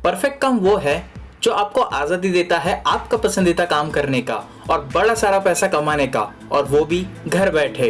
Perfect काम वो है जो आपको आज़ादी देता है आपका पसंदीदा काम करने का और बड़ा सारा पैसा कमाने का, और वो भी घर बैठे।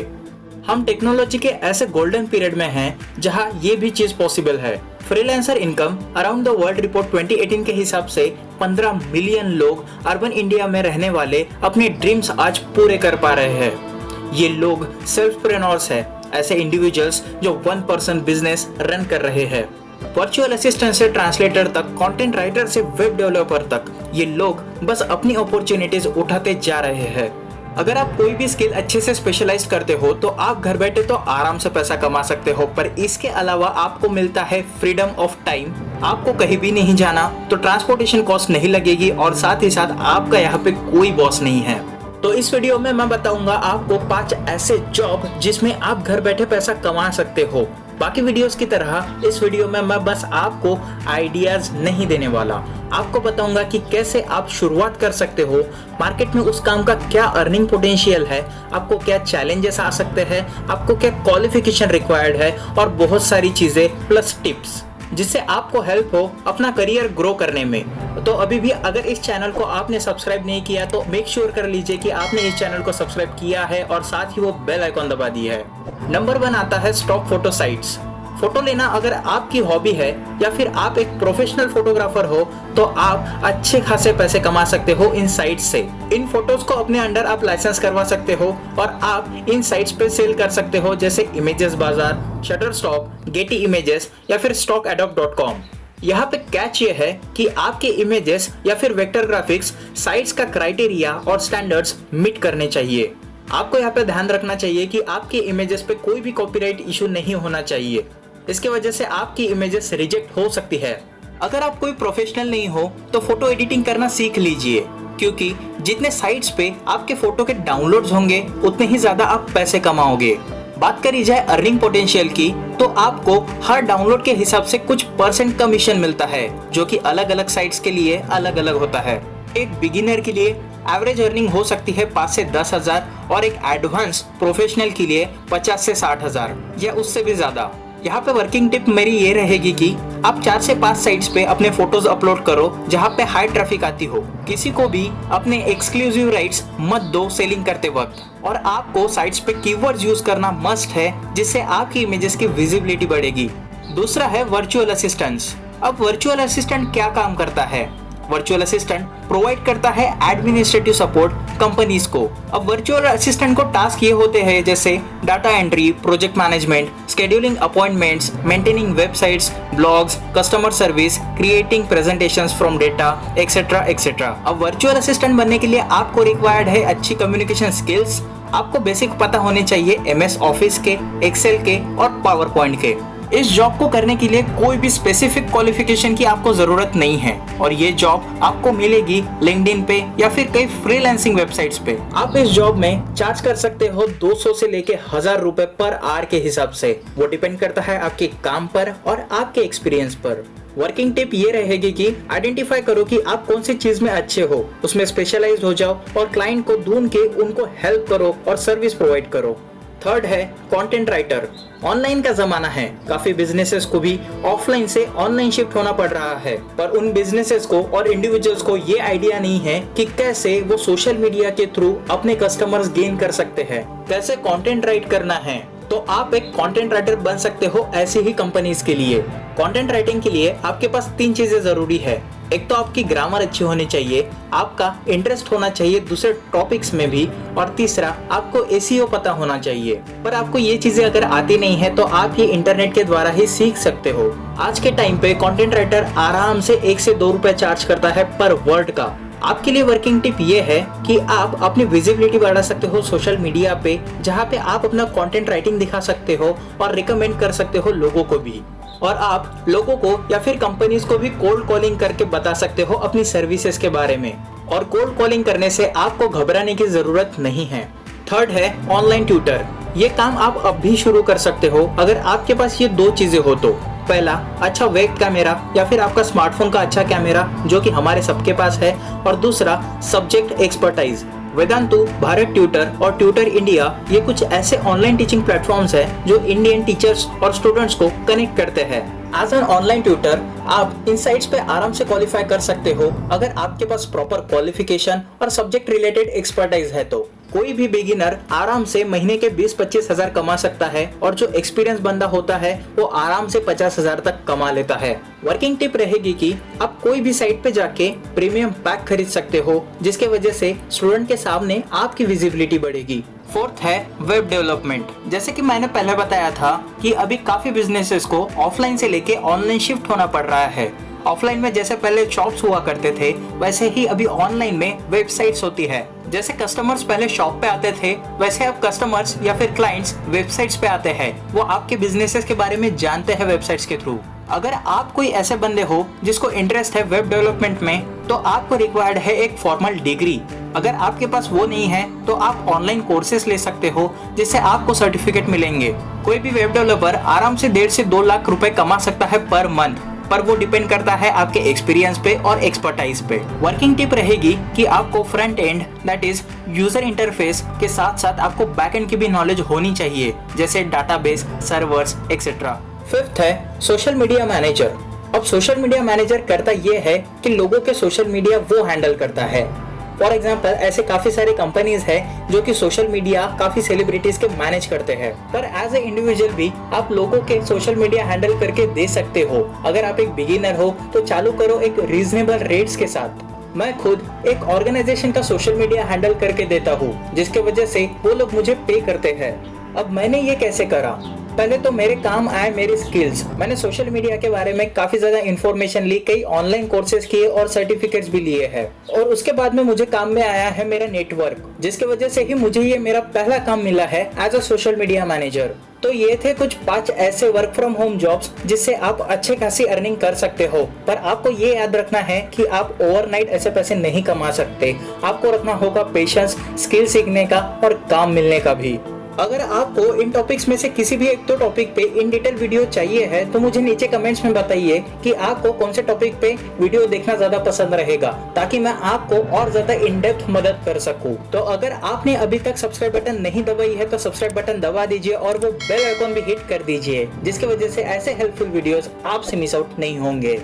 हम टेक्नोलॉजी के ऐसे गोल्डन पीरियड में हैं जहां ये भी चीज पॉसिबल है। Freelancer income around the world report 2018 के हिसाब से 15 मिलियन लोग अर्बन इंडिया में रहने वाले अपने ड्रीम्स आज पूरे कर पा रहे हैं। ये लोग सेल्फप्रेन्योर्स हैं, ऐसे इंडिविजुअल्स जो 1 पर्सन बिजनेस रन कर रहे हैं। वर्चुअल असिस्टेंट से ट्रांसलेटर तक, कंटेंट राइटर से वेब डेवलपर तक, ये लोग बस अपनी अपॉर्चुनिटीज उठाते जा रहे हैं। अगर आप कोई भी स्किल अच्छे से स्पेशलाइज करते हो तो आप घर बैठे तो आराम से पैसा कमा सकते हो, पर इसके अलावा आपको मिलता है फ्रीडम ऑफ टाइम। आपको कहीं भी नहीं जाना तो ट्रांसपोर्टेशन कॉस्ट नहीं लगेगी, और साथ ही साथ आपका यहाँ पे कोई बॉस नहीं है। तो इस वीडियो में मैं बताऊंगा आपको 5 ऐसे जॉब जिसमें आप घर बैठे पैसा कमा सकते हो। बाकी वीडियोस की तरह इस वीडियो में मैं बस आपको आइडियाज नहीं देने वाला, आपको बताऊंगा कि कैसे आप शुरुआत कर सकते हो, मार्केट में उस काम का क्या अर्निंग पोटेंशियल है, आपको क्या चैलेंजेस आ सकते हैं, आपको क्या क्वालिफिकेशन रिक्वायर्ड है, और बहुत सारी चीजें प्लस टिप्स जिससे आपको हेल्प हो अपना करियर ग्रो करने में। तो अभी भी अगर इस चैनल को आपने सब्सक्राइब नहीं किया तो मेक श्योर कर लीजिए कि आपने इस चैनल को सब्सक्राइब किया है और साथ ही वो बेल आइकॉन दबा दी है। नंबर 1 आता है स्टॉक फोटो साइट्स। फोटो लेना अगर आपकी हॉबी है या फिर आप एक प्रोफेशनल फोटोग्राफर हो तो आप अच्छे खासे पैसे कमा सकते हो इन साइट्स से। इन फोटोज को अपने अंडर आप लाइसेंस करवा सकते हो और आप इन साइट्स पे सेल कर सकते हो, जैसे इमेजेस बाजार, शटरस्टॉक, गेटी इमेजेस या फिर stockadopt.com। यहाँ पे कैच ये है कि आपके इमेजेस या फिर वेक्टर ग्राफिक्स साइट्स का क्राइटेरिया और स्टैंडर्ड्स मीट करने चाहिए। आपको यहाँ पे ध्यान रखना चाहिए कि आपके इमेजेस पे कोई भी कॉपीराइट इशू नहीं होना चाहिए, इसके वजह से आपकी इमेजेस रिजेक्ट हो सकती है। अगर आप कोई प्रोफेशनल नहीं हो तो फोटो एडिटिंग करना सीख लीजिए, क्योंकि जितने साइट्स पे आपके फोटो के डाउनलोड्स होंगे उतने ही ज्यादा आप पैसे कमाओगे। बात करी जाए अर्निंग पोटेंशियल की तो आपको हर डाउनलोड के हिसाब से कुछ परसेंट कमीशन मिलता है, जो कि अलग अलग साइट्स के लिए अलग अलग होता है। एक बिगिनर के लिए एवरेज अर्निंग हो सकती है 5 से 10 हजार, और एक एडवांस प्रोफेशनल के लिए 50 से 60 हजार या उससे भी ज्यादा। यहाँ पे वर्किंग टिप मेरी ये रहेगी कि आप 4 से 5 साइट्स पे अपने फोटोज अपलोड करो जहाँ पे हाई ट्रैफिक आती हो। किसी को भी अपने एक्सक्लूसिव राइट्स मत दो सेलिंग करते वक्त, और आपको साइट्स पे कीवर्ड्स यूज करना मस्ट है, जिससे आपकी इमेजेस की विजिबिलिटी बढ़ेगी। दूसरा है वर्चुअल असिस्टेंट्स। अब वर्चुअल असिस्टेंट क्या काम करता है? वर्चुअल असिस्टेंट प्रोवाइड करता है एडमिनिस्ट्रेटिव सपोर्ट कंपनीज को। अब वर्चुअल असिस्टेंट को टास्क ये होते हैं जैसे data entry, project management, scheduling appointments, maintaining websites, blogs, customer service, creating presentations from data, etcetera etcetera. अब वर्चुअल असिस्टेंट बनने के लिए आपको रिक्वायर्ड है अच्छी कम्युनिकेशन स्किल्स। आपको बेसिक पता होने चाहिए MS ऑफिस के, एक्सेल के और पावर पॉइंट के। इस जॉब को करने के लिए कोई भी स्पेसिफिक क्वालिफिकेशन की आपको जरूरत नहीं है, और ये जॉब आपको मिलेगी लिंक्डइन पे या फिर कई फ्रीलांसिंग वेबसाइट्स पे। आप इस जॉब में चार्ज कर सकते हो 200 से लेके 1000 रुपए पर आवर के हिसाब से। वो डिपेंड करता है आपके काम पर और आपके एक्सपीरियंस पर। वर्किंग टिप ये रहेगी कि आइडेंटिफाई करो कि आप कौन सी चीज में अच्छे हो, उसमें स्पेशलाइज हो जाओ और क्लाइंट को ढूंढ के उनको हेल्प करो और सर्विस प्रोवाइड करो। थर्ड है कंटेंट राइटर। ऑनलाइन का जमाना है, काफी बिजनेसेस को भी ऑफलाइन से ऑनलाइन शिफ्ट होना पड़ रहा है, पर उन बिजनेसेस को और इंडिविजुअल्स को ये आइडिया नहीं है कि कैसे वो सोशल मीडिया के थ्रू अपने कस्टमर्स गेन कर सकते हैं, कैसे कंटेंट राइट करना है। तो आप एक कंटेंट राइटर बन सकते हो ऐसी ही कंपनीज के लिए। कंटेंट राइटिंग के लिए आपके पास 3 चीजें जरूरी है। एक तो आपकी ग्रामर अच्छी होनी चाहिए, आपका इंटरेस्ट होना चाहिए दूसरे टॉपिक्स में भी, और तीसरा आपको SEO पता होना चाहिए। पर आपको ये चीजें अगर आती नहीं है तो आप ये इंटरनेट के द्वारा ही सीख सकते हो। आज के टाइम पे कंटेंट राइटर आराम से 1 से 2 रुपए चार्ज करता है पर वर्ड का। आपके लिए वर्किंग टिप ये है कि आप अपनी विजिबिलिटी बढ़ा सकते हो सोशल मीडिया पे, जहाँ पे आप अपना कंटेंट राइटिंग दिखा सकते हो और रिकमेंड कर सकते हो लोगों को भी, और आप लोगों को या फिर कंपनीज को भी कोल्ड कॉलिंग करके बता सकते हो अपनी सर्विसेज के बारे में। और कोल्ड कॉलिंग करने से आपको घबराने की जरूरत नहीं है। थर्ड है ऑनलाइन ट्यूटर। ये काम आप अब भी शुरू कर सकते हो अगर आपके पास ये 2 चीजें हो तो। पहला, अच्छा वेब कैमरा या फिर आपका स्मार्टफोन का अच्छा कैमरा, जो कि हमारे सबके पास है, और दूसरा subject expertise. Vedantu, Bharat tutor और ट्यूटर इंडिया ये कुछ ऐसे ऑनलाइन टीचिंग प्लेटफॉर्म्स हैं जो इंडियन टीचर्स और स्टूडेंट्स को कनेक्ट करते हैं। एज एन ऑनलाइन ट्यूटर आप इन साइट्स पे आराम से क्वालिफाई कर सकते हो अगर आपके पास प्रॉपर क्वालिफिकेशन और सब्जेक्ट रिलेटेड एक्सपर्टाइज है तो। कोई भी बिगिनर आराम से महीने के 20-25 हजार कमा सकता है और जो एक्सपीरियंस बंदा होता है वो आराम से 50 हजार तक कमा लेता है। वर्किंग टिप रहेगी कि आप कोई भी साइट पे जाके प्रीमियम पैक खरीद सकते हो जिसके वजह से स्टूडेंट के सामने आपकी विजिबिलिटी बढ़ेगी। फोर्थ है वेब डेवलपमेंट। जैसे कि मैंने पहले बताया था कि अभी काफी बिजनेसेस को ऑफलाइन से लेके ऑनलाइन शिफ्ट होना पड़ रहा है। ऑफलाइन में जैसे पहले शॉप्स हुआ करते थे वैसे ही अभी ऑनलाइन में वेबसाइट्स होती है। जैसे कस्टमर्स पहले शॉप पे आते थे वैसे अब कस्टमर्स या फिर क्लाइंट्स वेबसाइट्स पे आते हैं। वो आपके बिजनेसेस के बारे में जानते हैं वेबसाइट्स के थ्रू। अगर आप कोई ऐसे बंदे हो जिसको इंटरेस्ट है वेब डेवलपमेंट में तो आपको रिक्वायर्ड है एक फॉर्मल डिग्री। अगर आपके पास वो नहीं है तो आप ऑनलाइन कोर्सेज ले सकते हो जिससे आपको सर्टिफिकेट मिलेंगे। कोई भी वेब डेवलपर आराम से 1.5 से 2 लाख रुपए कमा सकता है पर मंथ, पर वो डिपेंड करता है आपके एक्सपीरियंस पे और एक्सपर्टाइज पे। वर्किंग टिप रहेगी कि आपको front end that is user interface के साथ साथ आपको बैक एंड की भी नॉलेज होनी चाहिए जैसे डाटाबेस, सर्वर्स एक्सेट्रा। फिफ्थ है सोशल मीडिया मैनेजर। अब सोशल मीडिया मैनेजर करता ये है कि लोगों के सोशल मीडिया वो हैंडल करता है। फॉर एग्जाम्पल ऐसे काफी सारे कंपनीज हैं जो कि सोशल मीडिया काफी सेलिब्रिटीज के मैनेज करते हैं, पर एज ए इंडिविजुअल भी आप लोगों के सोशल मीडिया हैंडल करके दे सकते हो। अगर आप एक बिगिनर हो तो चालू करो एक रीजनेबल रेट्स के साथ। मैं खुद एक ऑर्गेनाइजेशन का सोशल मीडिया हैंडल करके देता हूँ जिसके वजह से वो लोग मुझे पे करते हैं। अब मैंने ये कैसे करा? पहले तो मेरे काम आए मेरी स्किल्स। मैंने सोशल मीडिया के बारे में काफी ज्यादा इन्फॉर्मेशन ली, कई ऑनलाइन कोर्सेज किए और सर्टिफिकेट्स भी लिए हैं। और उसके बाद में मुझे काम में आया है मेरा नेटवर्क, जिसके वजह से ही मुझे ये मेरा पहला काम मिला है as a social media manager. तो ये थे कुछ 5 ऐसे वर्क फ्रॉम होम जॉब्स जिससे आप अच्छे खासी अर्निंग कर सकते हो। पर आपको ये याद रखना है कि आप ओवरनाइट ऐसे पैसे नहीं कमा सकते। आपको रखना होगा पेशेंस, स्किल सीखने का और काम मिलने का भी। अगर आपको इन टॉपिक्स में से किसी भी एक दो टॉपिक पे इन डिटेल वीडियो चाहिए है तो मुझे नीचे कमेंट्स में बताइए कि आपको कौन से टॉपिक पे वीडियो देखना ज्यादा पसंद रहेगा, ताकि मैं आपको और ज्यादा इन डेप्थ मदद कर सकूं। तो अगर आपने अभी तक सब्सक्राइब बटन नहीं दबाई है तो सब्सक्राइब बटन दबा दीजिए और वो बेल आइकॉन भी हिट कर दीजिए, जिसकी वजह से ऐसे हेल्पफुल वीडियोस आपसे मिस आउट नहीं होंगे।